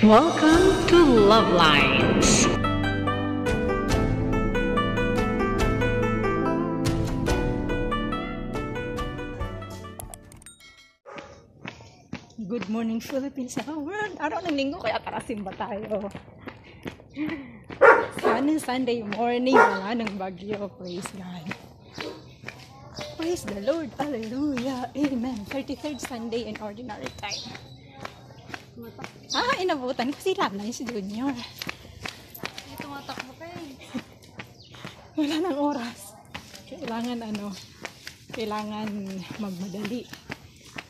Welcome to Love Lines. Good morning Philippines sa world. Araw ng linggo kaya tara simba tayo. Sunday morning, wala ng bagyo. Praise God. Praise the Lord. Hallelujah. Amen. 33rd Sunday in ordinary time. Inabutan ko si Lalay, si Junior. Tumatakbo ka eh. Wala ng oras. Kailangan magmadali.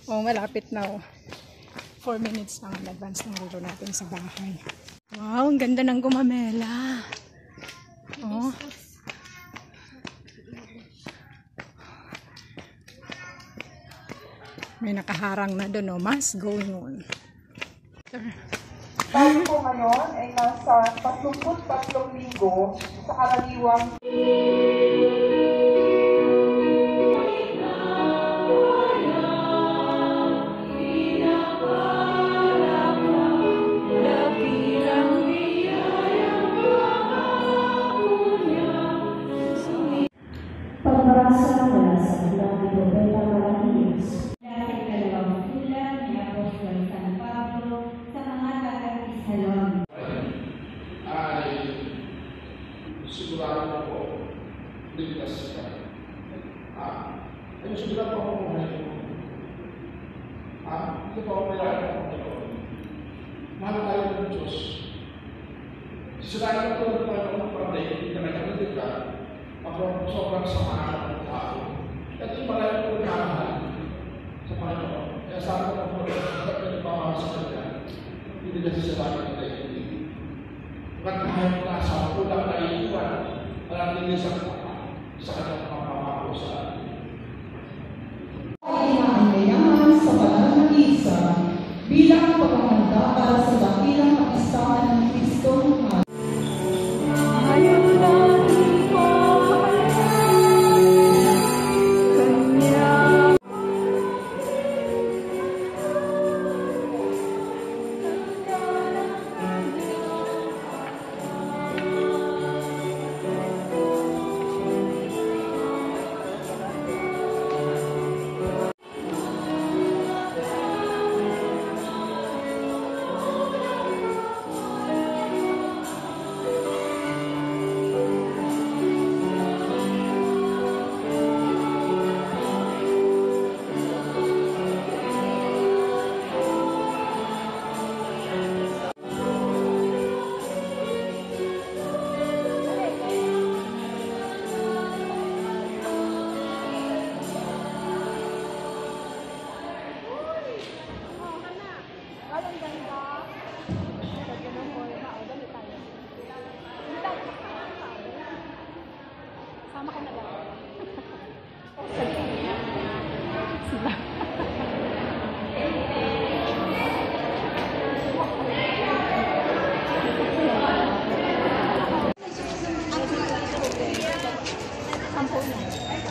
Malapit na 4 minutes lang in advance ng rulo natin sa bahay. Wow, ang ganda ng gumamela. May nakaharang na doon, mas going on. Tayo po ngayon ay nasa 33 linggo sa karaniwang pagbasa mula sa Aklat ni Propeta Malakias. Dahil ikalawang sulat ni Apostol San Pablo sa mga taga-Isalon. Ay sigurado ko ligtas ka. Ay sigurado ko kung ngayon. Hindi pa ako mayroon ako ngayon. Mahal tayo ng Diyos. Sisirayan ko ng Panginoon para hindi ka nagkakalit ka. Ako sobrang samahan ng tao. At yung marami ko nakahan sa Panginoon. Kaya sabi ko po, kapag pamahal sa Kanya, hindi na sisirayan kita hindi. At kahit nasa kulang na iiwan, malating sa kanyang pamamahal sa atin. Ay inaanyayahan sa banal na misa bilang paghahanda para sa dakilang kapistahan ng Kristong Mahal. Sama ka na lang.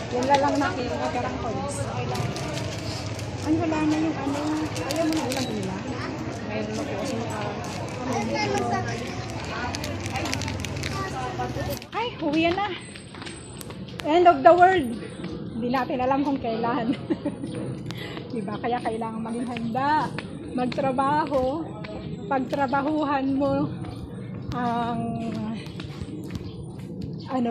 Yan lang nakarang coins. Ay, wala na yung ayaw mo na ulang ila. Mayroon na po kasing ay, huwian na. End of the world. Hindi natin alam kung kailan. Diba? Kaya kailangan maging handa. Magtrabaho. Pagtrabahuhan mo ang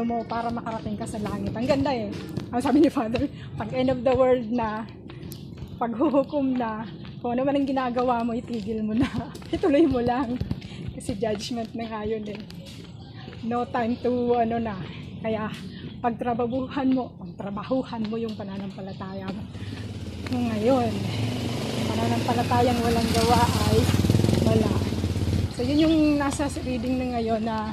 mo para makarating ka sa langit. Ang ganda eh. Ang sabi ni Father, pag end of the world na, paghuhukom na, kung ano man ang ginagawa mo, itigil mo na. Ituloy mo lang. Kasi judgment na ngayon eh. No time to kaya pagtrabahuhan mo yung pananampalataya mo. Ngayon, pananampalatayang walang gawa ay wala. So yun yung nasa reading na ngayon na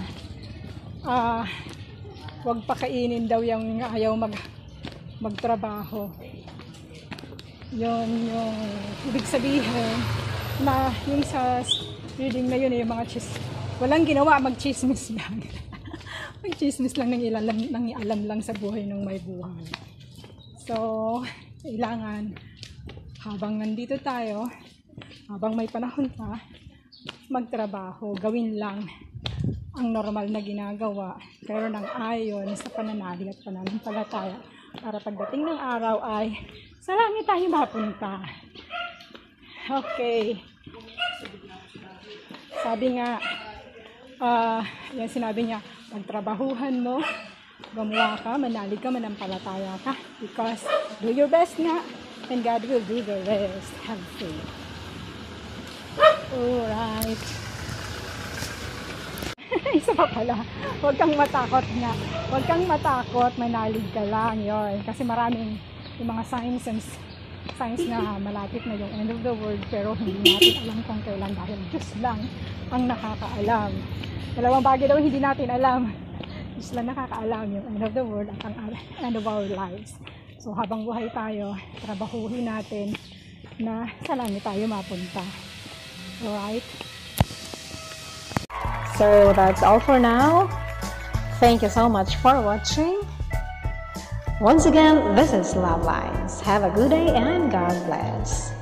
wag pakainin daw yung ayaw magtrabaho. Yun yung ibig sabihin na yung sa reading na yun yung mga walang ginawa, mag-chismis lang. Mag-chismis lang nang ialam lang sa buhay ng may buhay. So, kailangan habang nandito tayo, habang may panahon pa, magtrabaho, gawin lang ang normal na ginagawa, pero nang ayon sa pananalig at pananampalataya, para pagdating ng araw ay sa langit tayo mapunta. Okay. Sabi nga, yan sinabi niya, magtrabahuhan mo, gumawa ka, manalig ka, manampalataya ka, because do your best nga, and God will do the rest. Have faith. Alright. Isa pa pala, huwag kang matakot nga. Huwag kang matakot, manalig ka lang, yun. Kasi maraming yung mga signs na malapit na yung end of the world, pero hindi natin alam kung kailan dahil Diyos lang ang nakakaalam. Dalawang bagay daw hindi natin alam. Diyos lang nakakaalam yung end of the world at ang end of our lives. So habang buhay tayo, trabahuhin natin na sa langit tayo mapunta. Alright? So that's all for now. Thank you so much for watching. Once again, this is Love Lines. Have a good day and God bless.